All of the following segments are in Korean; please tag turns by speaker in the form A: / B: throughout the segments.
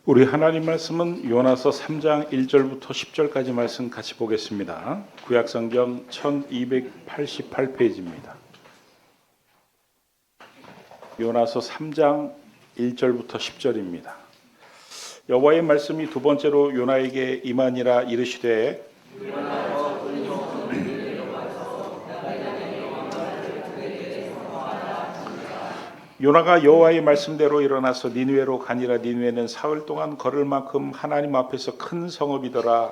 A: 우리 하나님 말씀은 요나서 3장 1절부터 10절까지 말씀 같이 보겠습니다. 구약성경 1288페이지입니다. 요나서 3장 1절부터 10절입니다. 여호와의 말씀이 두 번째로 요나에게 임하니라 이르시되 요나가 여호와의 말씀대로 일어나서 니느웨로 가니라. 니느웨는 사흘 동안 걸을 만큼 하나님 앞에서 큰 성읍이더라.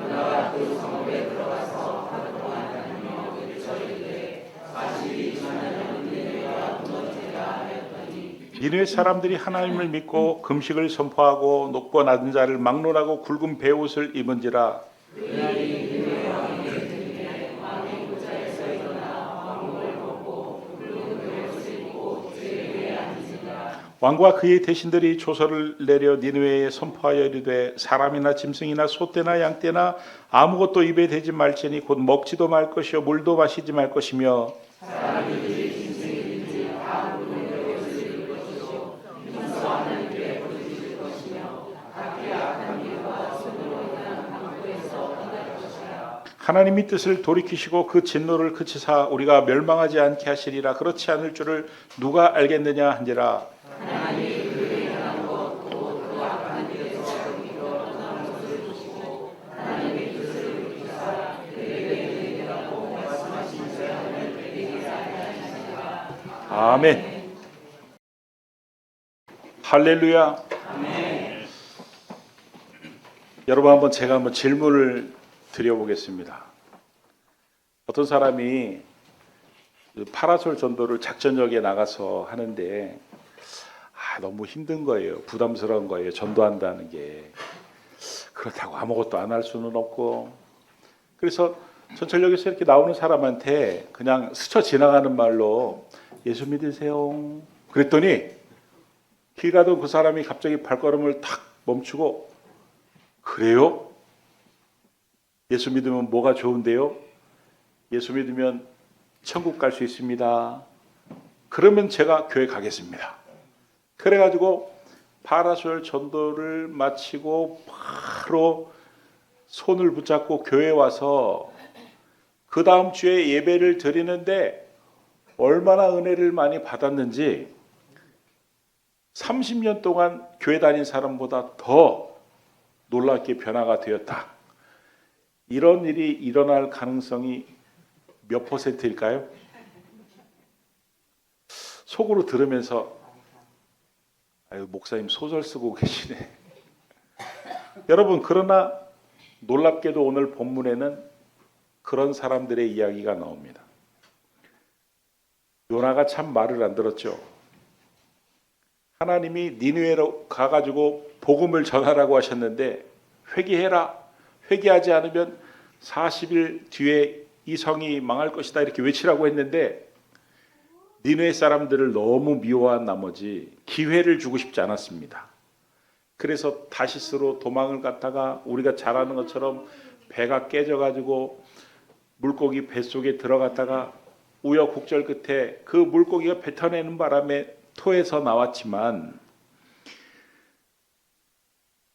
A: 요나가 그 성읍에 들어가서 하루 동안 다니며 외쳐이르되 40일 지나면 니느웨가 무너지리라 하였더니 니느웨 사람들이 하나님을 믿고 금식을 선포하고 녹고 낮은 자를 막론하고 굵은 베옷을 입은지라. 그날이 니느웨 왕에게 들리매 왕이 보좌에서 일어나 왕복을 벗고 굵은 베옷을 입고 제위에 앉으니라. 왕과 그의 대신들이 조서를 내려 니느웨에 선포하여 이르되 사람이나 짐승이나 소떼나 양떼나 아무것도 입에 대지 말지니 곧 먹지도 말 것이요 물도 마시지 말 것이며 사람이든지 짐승이든지 다 굵은 베옷을 입을 것이요 용서하는 일에 부르짖을 것이며 각기 악한 일과 손으로 인한 방부에서 떠날 것이라. 하나님이 뜻을 돌이키시고 그 진노를 그치사 우리가 멸망하지 않게 하시리라. 그렇지 않을 줄을 누가 알겠느냐 한지라. 하나님이 그를 향한 것 또 그 악한 일에서 돌이켜 떠난 것을 보시고 하나님의 뜻을 돌이키사 그에게 되리라고 말씀하신 자를 되게 하시니라. 아멘. 할렐루야. 아멘. 여러분 제가 한번 질문을 드려보겠습니다. 어떤 사람이 파라솔 전도를 작전역에 나가서 하는데 너무 힘든 거예요. 부담스러운 거예요. 전도한다는 게. 그렇다고 아무것도 안 할 수는 없고. 그래서 전철역에서 이렇게 나오는 사람한테 그냥 스쳐 지나가는 말로 예수 믿으세요. 그랬더니 길 가던 그 사람이 갑자기 발걸음을 탁 멈추고 그래요? 예수 믿으면 뭐가 좋은데요? 예수 믿으면 천국 갈 수 있습니다. 그러면 제가 교회 가겠습니다. 그래가지고 파라솔 전도를 마치고 바로 손을 붙잡고 교회에 와서 그 다음 주에 예배를 드리는데 얼마나 은혜를 많이 받았는지 30년 동안 교회 다닌 사람보다 더 놀랍게 변화가 되었다. 이런 일이 일어날 가능성이 몇 %일까요? 속으로 들으면서 아유, 목사님 소설 쓰고 계시네. 여러분, 그러나 놀랍게도 오늘 본문에는 그런 사람들의 이야기가 나옵니다. 요나가 참 말을 안 들었죠. 하나님이 니느웨로 가가지고 복음을 전하라고 하셨는데 회개해라. 회개하지 않으면 40일 뒤에 이 성이 망할 것이다 이렇게 외치라고 했는데 니느웨 사람들을 너무 미워한 나머지 기회를 주고 싶지 않았습니다. 그래서 다시스로 도망을 갔다가 우리가 잘 아는 것처럼 배가 깨져가지고 물고기 뱃속에 들어갔다가 우여곡절 끝에 그 물고기가 뱉어내는 바람에 토해서 나왔지만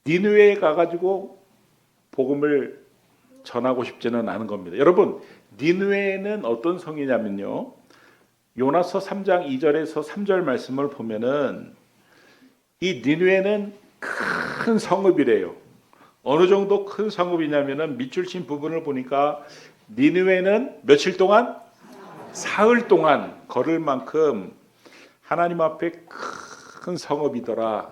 A: 니느웨에 가가지고 복음을 전하고 싶지는 않은 겁니다. 여러분, 니느웨는 어떤 성이냐면요. 요나서 3장 2절에서 3절 말씀을 보면은 이 니느웨는 큰 성읍이래요. 어느 정도 큰 성읍이냐면은 밑줄 친 부분을 보니까 니느웨는 며칠 동안? 사흘 동안 걸을 만큼 하나님 앞에 큰 성읍이더라.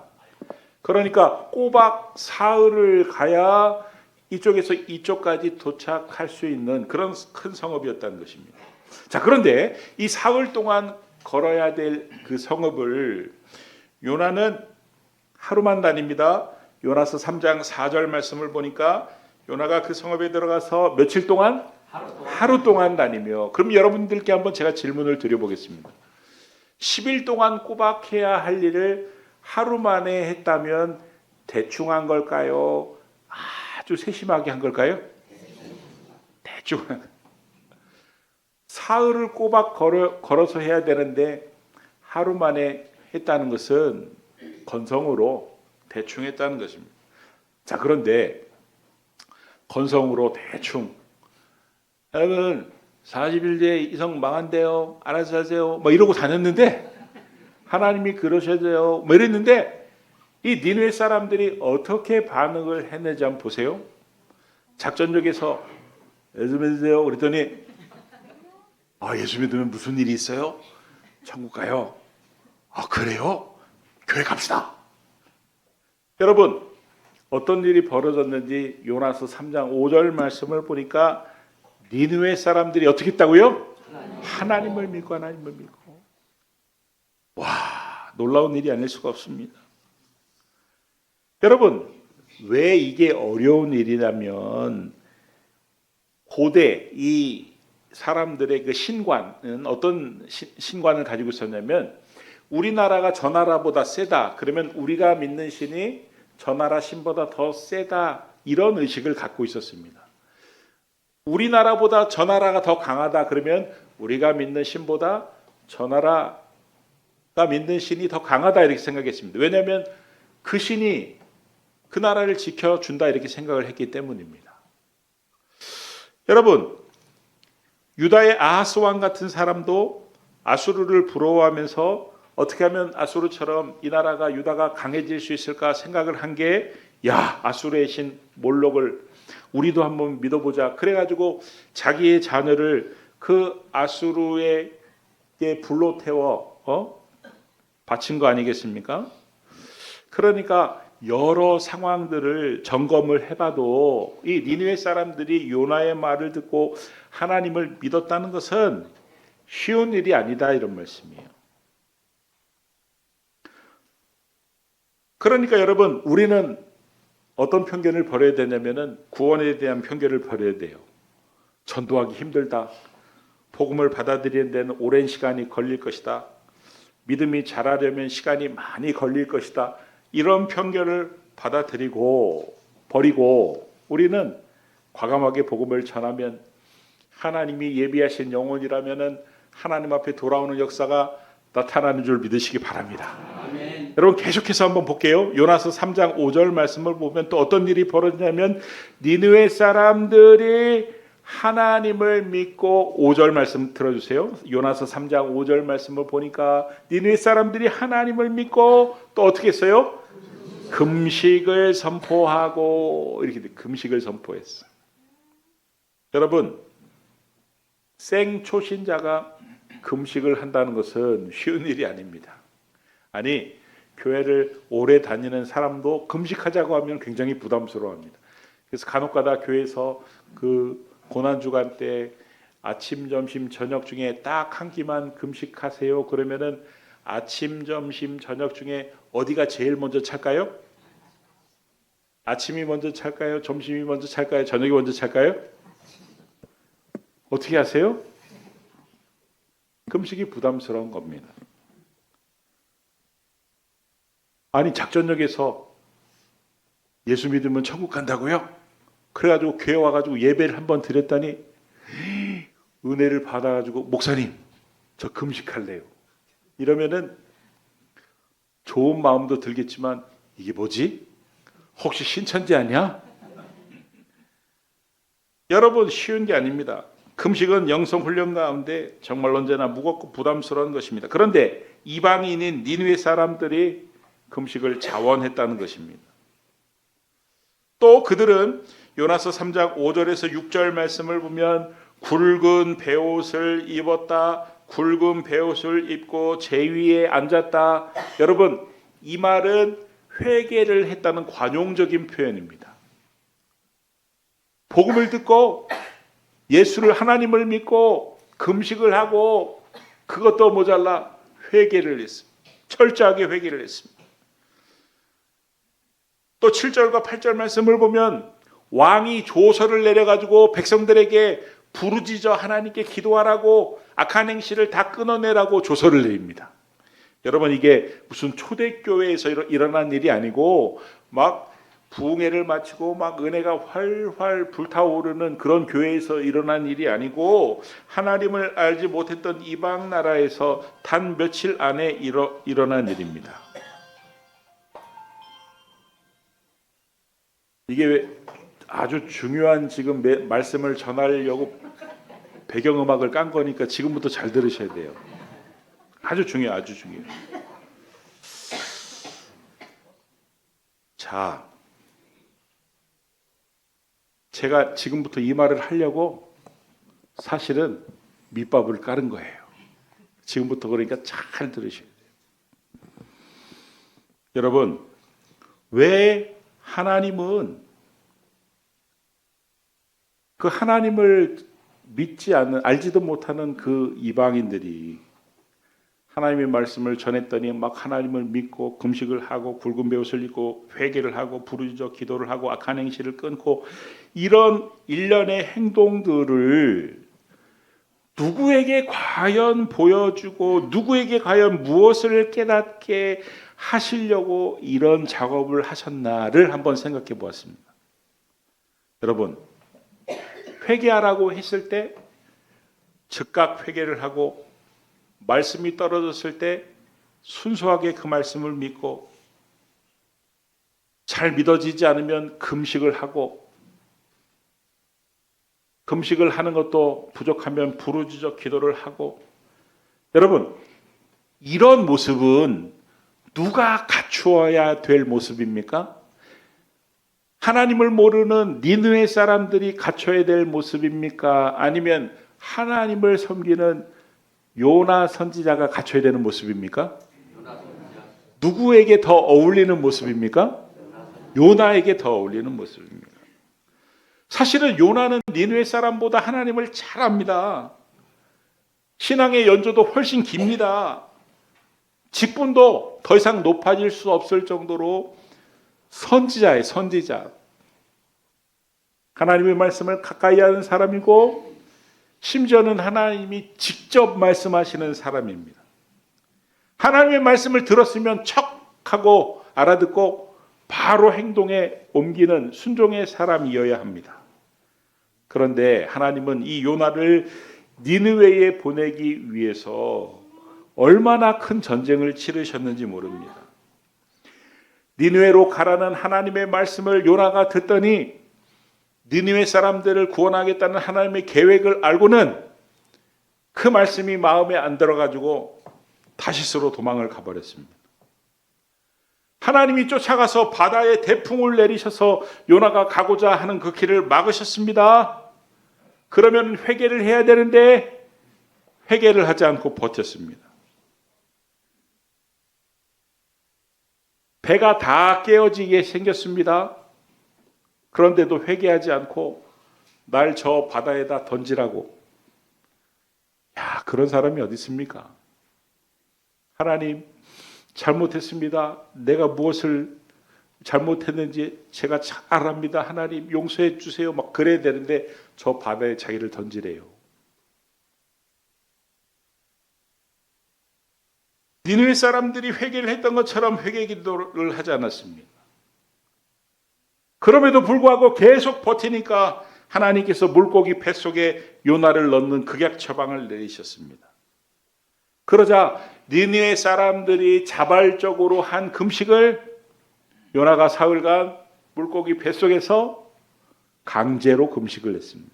A: 그러니까 꼬박 사흘을 가야 이쪽에서 이쪽까지 도착할 수 있는 그런 큰 성읍이었다는 것입니다. 자, 그런데 이 사흘 동안 걸어야 될 그 성읍을 요나는 하루만 다닙니다. 요나서 3장 4절 말씀을 보니까 요나가 그 성읍에 들어가서 며칠 동안? 하루 동안 다니며. 그럼 여러분들께 한번 제가 질문을 드려보겠습니다. 10일 동안 꼬박 해야 할 일을 하루 만에 했다면 대충 한 걸까요? 아주 세심하게 한 걸까요? 대충. 사흘을 꼬박 걸어서 해야 되는데 하루 만에 했다는 것은 건성으로 대충 했다는 것입니다. 자, 그런데 건성으로 대충 여러분 40일 이성 망한대요. 알아서 하세요. 뭐 이러고 다녔는데 하나님이 그러셔야 돼요. 뭐 이랬는데 이 니느웨 사람들이 어떻게 반응을 했는지 한번 보세요. 작전역에서 예수 믿으세요. 그랬더니 예수 믿으면 무슨 일이 있어요? 천국 가요. 그래요? 교회 갑시다. 여러분 어떤 일이 벌어졌는지 요나서 3장 5절 말씀을 보니까 니느웨 사람들이 어떻게 했다고요? 하나님을 믿고 하나님을 믿고. 와, 놀라운 일이 아닐 수가 없습니다. 여러분 왜 이게 어려운 일이냐면 고대 이 사람들의 그 신관은 어떤 신관을 가지고 있었냐면 우리나라가 저 나라보다 세다. 그러면 우리가 믿는 신이 저 나라 신보다 더 세다. 이런 의식을 갖고 있었습니다. 우리나라보다 저 나라가 더 강하다. 그러면 우리가 믿는 신보다 저 나라가 믿는 신이 더 강하다. 이렇게 생각했습니다. 왜냐하면 그 신이 그 나라를 지켜준다. 이렇게 생각을 했기 때문입니다. 여러분 유다의 아하스 왕 같은 사람도 아수르를 부러워하면서 어떻게 하면 아수르처럼 이 나라가 유다가 강해질 수 있을까 생각을 한 게 아수르의 신 몰록을 우리도 한번 믿어보자. 그래가지고 자기의 자녀를 그 아수르에게 불로 태워 바친 거 아니겠습니까? 그러니까 여러 상황들을 점검을 해봐도 이 니느웨 사람들이 요나의 말을 듣고 하나님을 믿었다는 것은 쉬운 일이 아니다 이런 말씀이에요. 그러니까 여러분 우리는 어떤 편견을 버려야 되냐면은 구원에 대한 편견을 버려야 돼요. 전도하기 힘들다. 복음을 받아들이는 데는 오랜 시간이 걸릴 것이다. 믿음이 자라려면 시간이 많이 걸릴 것이다. 이런 편견을 받아들이고 버리고 우리는 과감하게 복음을 전하면 하나님이 예비하신 영혼이라면은 하나님 앞에 돌아오는 역사가 나타나는 줄 믿으시기 바랍니다. 아멘. 여러분 계속해서 한번 볼게요. 요나서 3장 5절 말씀을 보면 또 어떤 일이 벌어지냐면 니느웨 사람들이 하나님을 믿고 5절 말씀 들어주세요. 요나서 3장 5절 말씀을 보니까 니느웨 사람들이 하나님을 믿고 또 어떻게 했어요? 금식을 선포하고 이렇게 금식을 선포했어요. 여러분 생초신자가 금식을 한다는 것은 쉬운 일이 아닙니다. 아니 교회를 오래 다니는 사람도 금식하자고 하면 굉장히 부담스러워합니다. 그래서 간혹가다 교회에서 그 고난주간 때 아침, 점심, 저녁 중에 딱 한 끼만 금식하세요. 그러면은 아침, 점심, 저녁 중에 어디가 제일 먼저 찰까요? 아침이 먼저 찰까요? 점심이 먼저 찰까요? 저녁이 먼저 찰까요? 어떻게 하세요? 금식이 부담스러운 겁니다. 아니 작전역에서 예수 믿으면 천국 간다고요? 그래가지고 교회 와가지고 예배를 한번 드렸더니 은혜를 받아가지고 목사님 저 금식할래요. 이러면은 좋은 마음도 들겠지만 이게 뭐지? 혹시 신천지 아니야? 여러분 쉬운 게 아닙니다. 금식은 영성 훈련 가운데 정말 언제나 무겁고 부담스러운 것입니다. 그런데 이방인인 니느웨 사람들이 금식을 자원했다는 것입니다. 또 그들은 요나서 3장 5절에서 6절 말씀을 보면 굵은 베옷을 입었다. 굵은 베옷을 입고 제위에 앉았다. 여러분 이 말은 회개를 했다는 관용적인 표현입니다. 복음을 듣고 예수를 하나님을 믿고 금식을 하고 그것도 모자라 회개를 했습니다. 철저하게 회개를 했습니다. 또 7절과 8절 말씀을 보면 왕이 조서를 내려가지고 백성들에게 부르짖어 하나님께 기도하라고 악한 행실을 다 끊어내라고 조서를 내립니다. 여러분 이게 무슨 초대교회에서 일어난 일이 아니고 막 부흥회를 마치고 막 은혜가 활활 불타오르는 그런 교회에서 일어난 일이 아니고 하나님을 알지 못했던 이방 나라에서 단 며칠 안에 일어난 일입니다. 이게 아주 중요한 지금 말씀을 전하려고 배경음악을 깐 거니까 지금부터 잘 들으셔야 돼요. 아주 중요해요. 아주 중요해요. 자, 제가 지금부터 이 말을 하려고 사실은 밑밥을 깔은 거예요. 지금부터 그러니까 잘 들으셔야 돼요. 여러분, 왜 하나님은 그 하나님을 믿지 않는, 알지도 못하는 그 이방인들이 하나님의 말씀을 전했더니 막 하나님을 믿고 금식을 하고 굵은 베옷을 입고 회개를 하고 부르짖어 기도를 하고 악한 행실을 끊고 이런 일련의 행동들을 누구에게 과연 보여주고 누구에게 과연 무엇을 깨닫게 하시려고 이런 작업을 하셨나를 한번 생각해 보았습니다. 여러분, 회개하라고 했을 때 즉각 회개를 하고 말씀이 떨어졌을 때 순수하게 그 말씀을 믿고 잘 믿어지지 않으면 금식을 하고 금식을 하는 것도 부족하면 부르짖어 기도를 하고 여러분 이런 모습은 누가 갖추어야 될 모습입니까? 하나님을 모르는 니느웨 사람들이 갖춰야 될 모습입니까? 아니면 하나님을 섬기는 요나 선지자가 갖춰야 되는 모습입니까? 누구에게 더 어울리는 모습입니까? 요나에게 더 어울리는 모습입니다. 사실은 요나는 니느웨 사람보다 하나님을 잘 압니다. 신앙의 연조도 훨씬 깁니다. 직분도 더 이상 높아질 수 없을 정도로 선지자예요, 선지자. 하나님의 말씀을 가까이 하는 사람이고 심지어는 하나님이 직접 말씀하시는 사람입니다. 하나님의 말씀을 들었으면 척하고 알아듣고 바로 행동에 옮기는 순종의 사람이어야 합니다. 그런데 하나님은 이 요나를 니느웨에 보내기 위해서 얼마나 큰 전쟁을 치르셨는지 모릅니다. 니느웨로 가라는 하나님의 말씀을 요나가 듣더니 니느웨 사람들을 구원하겠다는 하나님의 계획을 알고는 그 말씀이 마음에 안 들어가지고 다시스로 도망을 가버렸습니다. 하나님이 쫓아가서 바다에 대풍을 내리셔서 요나가 가고자 하는 그 길을 막으셨습니다. 그러면 회개를 해야 되는데 회개를 하지 않고 버텼습니다. 배가 다 깨어지게 생겼습니다. 그런데도 회개하지 않고 날 저 바다에다 던지라고. 야, 그런 사람이 어디 있습니까? 하나님, 잘못했습니다. 내가 무엇을 잘못했는지 제가 잘 압니다. 하나님 용서해 주세요. 막 그래야 되는데 저 바다에 자기를 던지래요. 니느웨 사람들이 회개를 했던 것처럼 회개 기도를 하지 않았습니다. 그럼에도 불구하고 계속 버티니까 하나님께서 물고기 뱃속에 요나를 넣는 극약 처방을 내리셨습니다. 그러자 니느웨 사람들이 자발적으로 한 금식을 요나가 사흘간 물고기 뱃속에서 강제로 금식을 했습니다.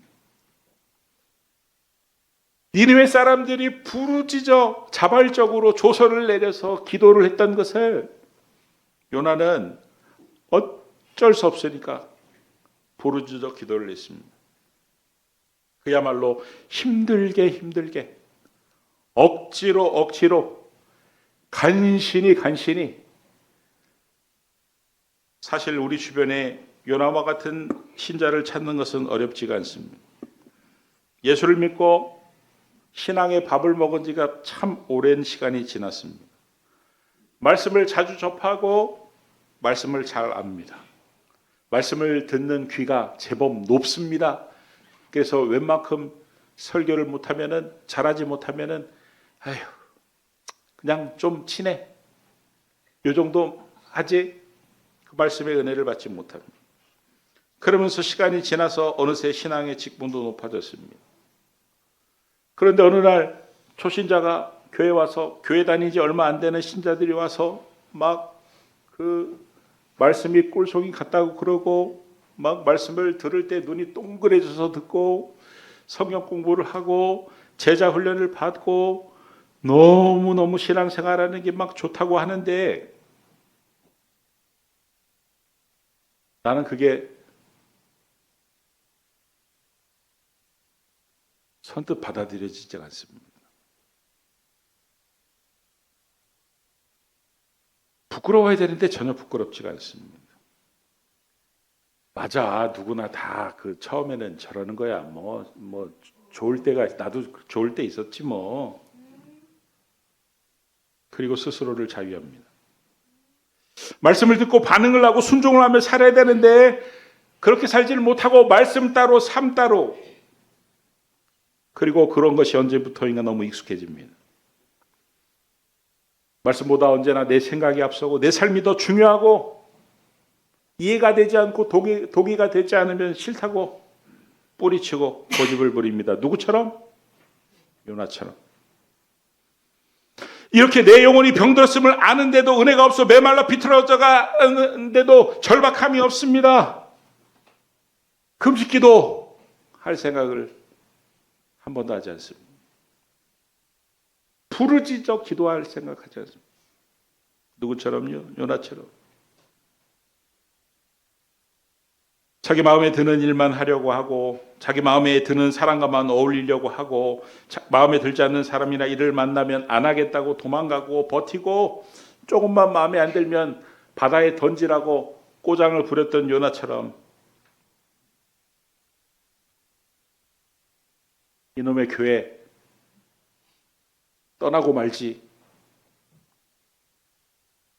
A: 니느웨 사람들이 부르짖어 자발적으로 조서를 내려서 기도를 했던 것을 요나는 어쩔 수 없으니까 부르짖어 기도를 했습니다. 그야말로 힘들게 억지로 간신히 사실 우리 주변에 요나와 같은 신자를 찾는 것은 어렵지가 않습니다. 예수를 믿고 신앙의 밥을 먹은 지가 참 오랜 시간이 지났습니다. 말씀을 자주 접하고 말씀을 잘 압니다. 말씀을 듣는 귀가 제법 높습니다. 그래서 웬만큼 설교를 못하면은 잘하지 못하면은 아휴 그냥 좀 친해. 요 정도 하지 그 말씀의 은혜를 받지 못합니다. 그러면서 시간이 지나서 어느새 신앙의 직분도 높아졌습니다. 그런데 어느 날 초신자가 교회 와서 교회 다니지 얼마 안 되는 신자들이 와서 막 그 말씀이 꿀송이 같다고 그러고 막 말씀을 들을 때 눈이 동그래져서 듣고 성경 공부를 하고 제자 훈련을 받고 너무너무 신앙생활하는 게 막 좋다고 하는데 나는 그게 선뜻 받아들여지지 않습니다. 부끄러워야 되는데 전혀 부끄럽지가 않습니다. 맞아, 누구나 다 그 처음에는 저러는 거야. 뭐 좋을 때가 나도 좋을 때 있었지 뭐. 그리고 스스로를 자유합니다. 말씀을 듣고 반응을 하고 순종을 하며 살아야 되는데 그렇게 살지를 못하고 말씀 따로 삶 따로, 그리고 그런 것이 언제부터인가 너무 익숙해집니다. 말씀보다 언제나 내 생각이 앞서고 내 삶이 더 중요하고 이해가 되지 않고 동의가 되지 않으면 싫다고 뿌리치고 고집을 부립니다. 누구처럼? 요나처럼. 이렇게 내 영혼이 병들었음을 아는데도 은혜가 없어 메말라 비틀어져가는데도 절박함이 없습니다. 금식기도 할 생각을 한 번도 하지 않습니다. 부르짖어 기도할 생각하지 않습니다. 누구처럼요? 요나처럼. 자기 마음에 드는 일만 하려고 하고 자기 마음에 드는 사람과만 어울리려고 하고 마음에 들지 않는 사람이나 일을 만나면 안 하겠다고 도망가고 버티고 조금만 마음에 안 들면 바다에 던지라고 꼬장을 부렸던 요나처럼 이놈의 교회 떠나고 말지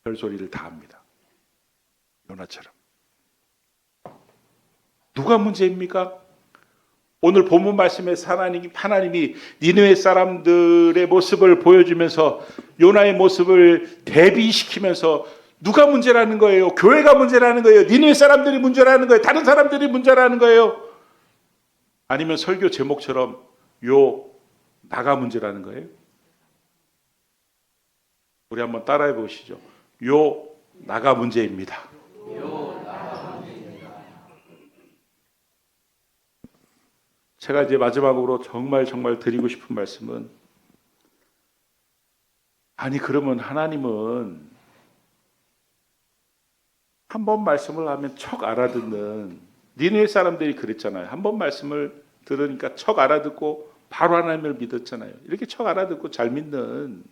A: 별소리를 다 합니다. 요나처럼. 누가 문제입니까? 오늘 본문 말씀에서 하나님이 니느웨 사람들의 모습을 보여주면서 요나의 모습을 대비시키면서 누가 문제라는 거예요? 교회가 문제라는 거예요? 니느웨 사람들이 문제라는 거예요? 다른 사람들이 문제라는 거예요? 아니면 설교 제목처럼 나가 문제라는 거예요? 우리 한번 따라해 보시죠. 나가 문제입니다. 제가 이제 마지막으로 정말 드리고 싶은 말씀은, 아니 그러면 하나님은 한 번 말씀을 하면 척 알아듣는, 니느웨 사람들이 그랬잖아요. 한 번 말씀을 들으니까 척 알아듣고 바로 하나님을 믿었잖아요. 이렇게 척 알아듣고 잘 믿는,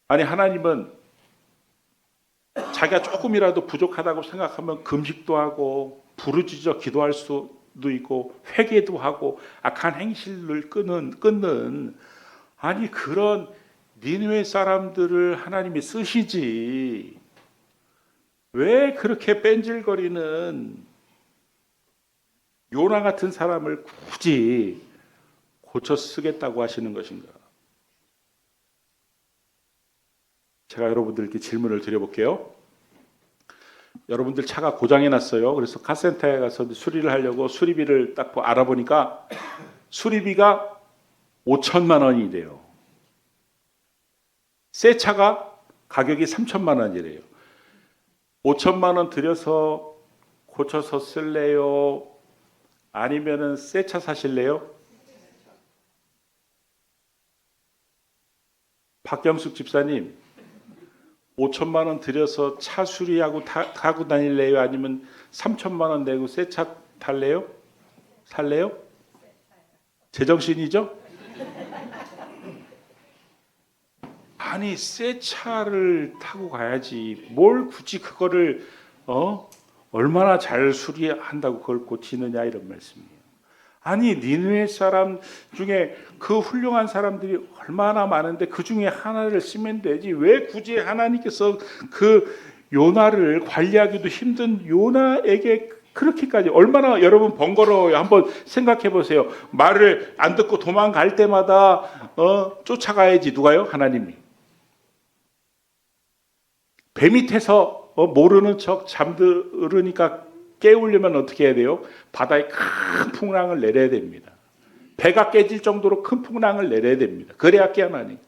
A: 아니 하나님은 자기가 조금이라도 부족하다고 생각하면 금식도 하고 부르짖어 기도할 수도 있고 회개도 하고 악한 행실을 끊는 아니 그런 니느웨 사람들을 하나님이 쓰시지 왜 그렇게 뺀질거리는 요나 같은 사람을 굳이 고쳐 쓰겠다고 하시는 것인가? 제가 여러분들께 질문을 드려볼게요. 여러분들 차가 고장이 났어요. 그래서 카센터에 가서 수리를 하려고 수리비를 딱 알아보니까 수리비가 5천만 원이래요. 새 차가 가격이 3천만 원이래요. 5천만 원 들여서 고쳐서 쓸래요? 아니면은 새 차 사실래요? 박경숙 집사님, 5천만 원 들여서 차 수리하고 타고 다닐래요? 아니면 3천만 원 내고 새 차 탈래요? 살래요? 제정신이죠? 아니 새 차를 타고 가야지 뭘 굳이 그거를 얼마나 잘 수리한다고 그걸 고치느냐 이런 말씀이에요. 아니 니느웨 사람 중에 그 훌륭한 사람들이 얼마나 많은데 그 중에 하나를 쓰면 되지 왜 굳이 하나님께서 그 요나를 관리하기도 힘든 요나에게 그렇게까지 얼마나 여러분 번거로워요. 한번 생각해 보세요. 말을 안 듣고 도망갈 때마다 쫓아가야지. 누가요? 하나님이. 배 밑에서 모르는 척 잠들으니까 깨우려면 어떻게 해야 돼요? 바다에 큰 풍랑을 내려야 됩니다. 배가 깨질 정도로 큰 풍랑을 내려야 됩니다. 그래야 깨어나니.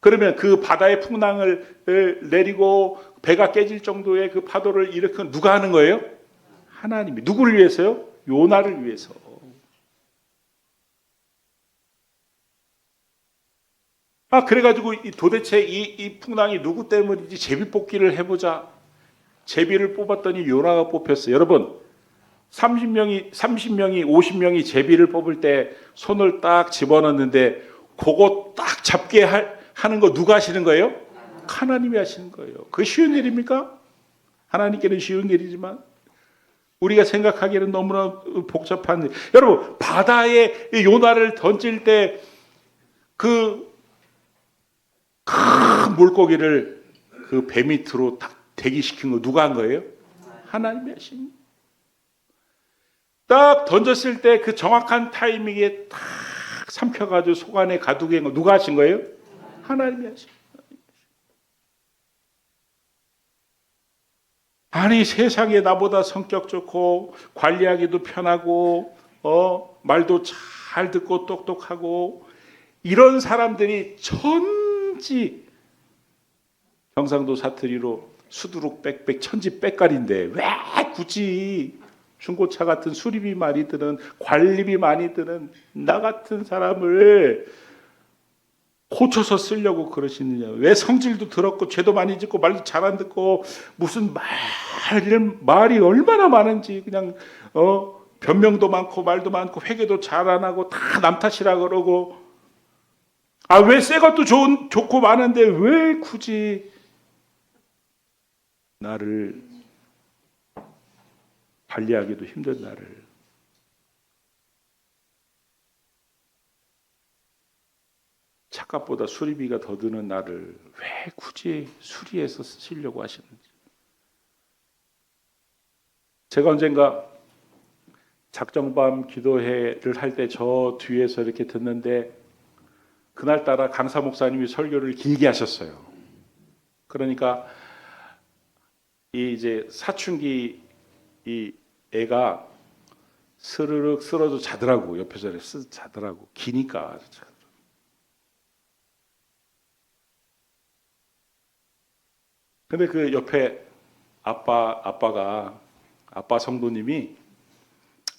A: 그러면 그 바다의 풍랑을 내리고 배가 깨질 정도의 그 파도를 일으키는 누가 하는 거예요? 하나님이. 누구를 위해서요? 요나를 위해서. 그래가지고 도대체 이 풍랑이 누구 때문인지 제비뽑기를 해보자. 제비를 뽑았더니 요나가 뽑혔어요. 여러분, 30명이 50명이 제비를 뽑을 때 손을 딱 집어넣는데 그거 딱 잡게 하는 거 누가 하시는 거예요? 하나님이 하시는 거예요. 그게 쉬운 일입니까? 하나님께는 쉬운 일이지만 우리가 생각하기에는 너무나 복잡한 일. 여러분, 바다에 요나를 던질 때 그 큰 물고기를 그 배 밑으로 딱 대기시킨 거 누가 한 거예요? 하나님이 하신 거예요. 딱 던졌을 때 그 정확한 타이밍에 딱 삼켜가지고 속 안에 가두게 한 거 누가 하신 거예요? 하나님이 하신 거예요. 아니, 세상에 나보다 성격 좋고 관리하기도 편하고 말도 잘 듣고 똑똑하고 이런 사람들이 천지 경상도 사투리로 수두룩 빽빽 천지 빽깔인데 왜 굳이 중고차 같은 수리비 많이 드는 관리비 많이 드는 나 같은 사람을 고쳐서 쓰려고 그러시느냐. 왜 성질도 더럽고 죄도 많이 짓고 말도 잘 안 듣고 무슨 말이 얼마나 많은지 그냥 변명도 많고 말도 많고 회개도 잘 안 하고 다 남 탓이라 그러고 왜 새 것도 좋고 많은데 왜 굳이 나를 관리하기도 힘든 나를 차값보다 수리비가 더 드는 나를 왜 굳이 수리해서 쓰시려고 하시는지. 제가 언젠가 작정밤 기도회를 할 때 저 뒤에서 이렇게 듣는데 그날따라 강사 목사님이 설교를 길게 하셨어요. 그러니까 이제 사춘기 이 애가 스르륵 쓰러져 자더라고. 옆에서 자더라고. 기니까. 근데 그 옆에 아빠 성도님이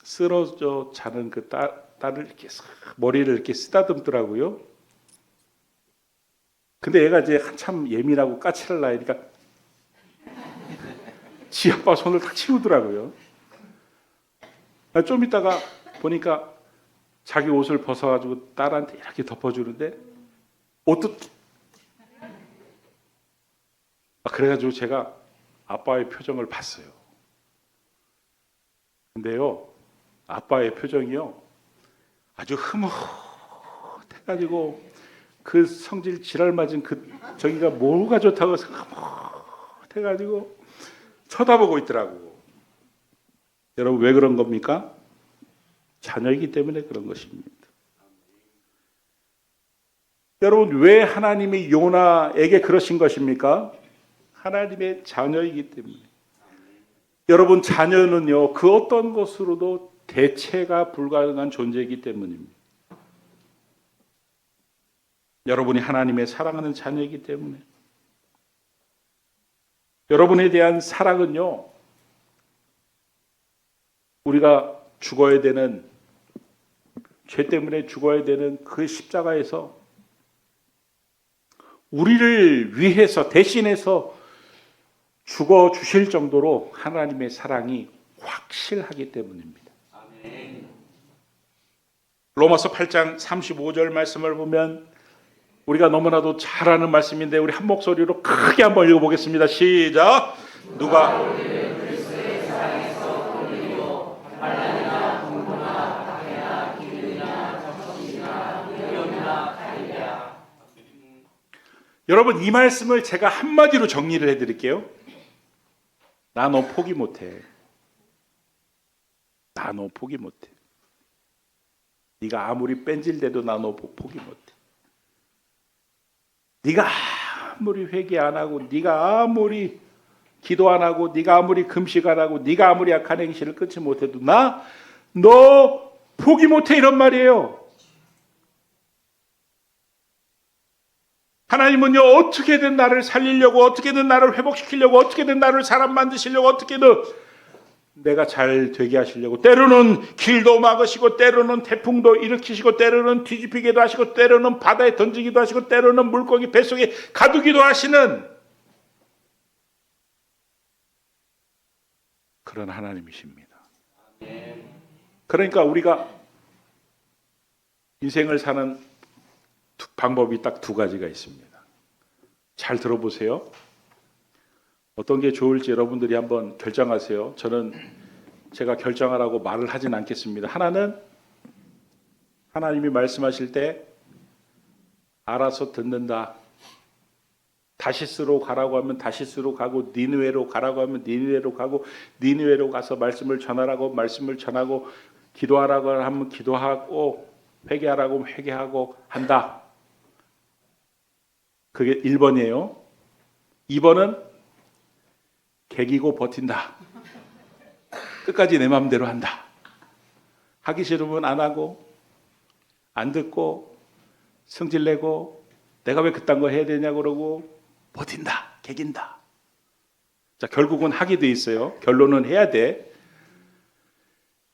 A: 쓰러져 자는 그 딸을 이렇게 머리를 이렇게 쓰다듬더라고요. 근데 얘가 이제 한참 예민하고 까칠할 나이니까 지 아빠 손을 탁 치우더라고요. 좀 있다가 보니까 자기 옷을 벗어가지고 딸한테 이렇게 덮어주는데 옷도 그래가지고 제가 아빠의 표정을 봤어요. 근데요, 아빠의 표정이요 아주 흐뭇해가지고 그 성질 지랄 맞은 저기가 뭐가 좋다고 흐뭇해가지고 쳐다보고 있더라고. 여러분, 왜 그런 겁니까? 자녀이기 때문에 그런 것입니다. 여러분, 왜 하나님이 요나에게 그러신 것입니까? 하나님의 자녀이기 때문에. 여러분, 자녀는요, 그 어떤 것으로도 대체가 불가능한 존재이기 때문입니다. 여러분이 하나님의 사랑하는 자녀이기 때문에. 여러분에 대한 사랑은요, 우리가 죽어야 되는, 죄 때문에 죽어야 되는 그 십자가에서 우리를 위해서 대신해서 죽어 주실 정도로 하나님의 사랑이 확실하기 때문입니다. 아멘. 로마서 8장 35절 말씀을 보면 우리가 너무나도 잘 아는 말씀인데 우리 한 목소리로 크게 한번 읽어보겠습니다. 시작. 누가 우리를 그리스도의 사랑에서 돌리고 환난이나 공고나 박해나 기근이나 적신이나 위험이나 칼이랴. 여러분, 이 말씀을 제가 한마디로 정리를 해드릴게요. 나 너 포기 못해. 나 너 포기 못해. 네가 아무리 뺀질대도 나 너 포기 못해. 네가 아무리 회개 안 하고, 네가 아무리 기도 안 하고, 네가 아무리 금식 안 하고, 네가 아무리 악한 행실을 끊지 못해도 나 너 포기 못해, 이런 말이에요. 하나님은요, 어떻게든 나를 살리려고, 어떻게든 나를 회복시키려고, 어떻게든 나를 사람 만드시려고, 어떻게든 내가 잘 되게 하시려고 때로는 길도 막으시고 때로는 태풍도 일으키시고 때로는 뒤집히기도 하시고 때로는 바다에 던지기도 하시고 때로는 물고기 뱃속에 가두기도 하시는 그런 하나님이십니다. 그러니까 우리가 인생을 사는 방법이 딱 두 가지가 있습니다. 잘 들어보세요. 어떤 게 좋을지 여러분들이 한번 결정하세요. 저는 제가 결정하라고 말을 하진 않겠습니다. 하나는 하나님이 말씀하실 때 알아서 듣는다. 다시스로 가라고 하면 다시스로 가고 니느웨로 가라고 하면 니느웨로 가고 니느웨로 가서 말씀을 전하라고 말씀을 전하고 기도하라고 하면 기도하고 회개하라고 하면 회개하고 한다. 그게 1번이에요. 2번은 개기고 버틴다. 끝까지 내 마음대로 한다. 하기 싫으면 안 하고 안 듣고 성질내고 내가 왜 그딴 거 해야 되냐 그러고 버틴다. 개긴다. 자, 결국은 하게 돼 있어요. 결론은 해야 돼.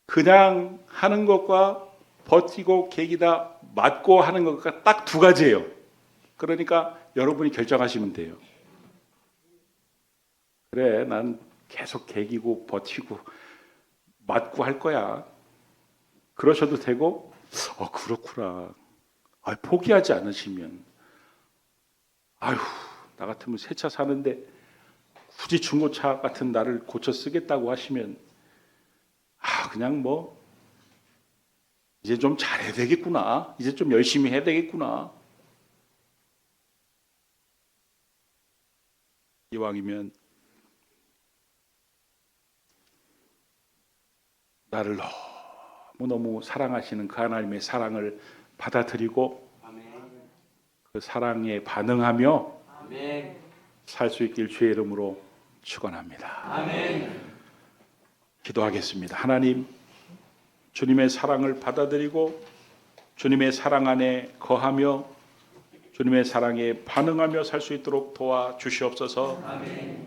A: 그냥 하는 것과 버티고 개기다 맞고 하는 것과 딱 두 가지예요. 그러니까 여러분이 결정하시면 돼요. 그래, 난 계속 개기고 버티고 맞고 할 거야. 그러셔도 되고, 그렇구나. 포기하지 않으시면, 나 같으면 새 차 사는데 굳이 중고차 같은 나를 고쳐 쓰겠다고 하시면, 그냥 이제 좀 잘해야 되겠구나. 이제 좀 열심히 해야 되겠구나. 이왕이면 나를 너무너무 사랑하시는 그 하나님의 사랑을 받아들이고 그 사랑에 반응하며 살 수 있길 주의 이름으로 축원합니다. 기도하겠습니다. 하나님, 주님의 사랑을 받아들이고 주님의 사랑 안에 거하며 주님의 사랑에 반응하며 살 수 있도록 도와주시옵소서.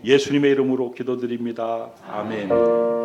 A: 예수님의 이름으로 기도드립니다. 아멘.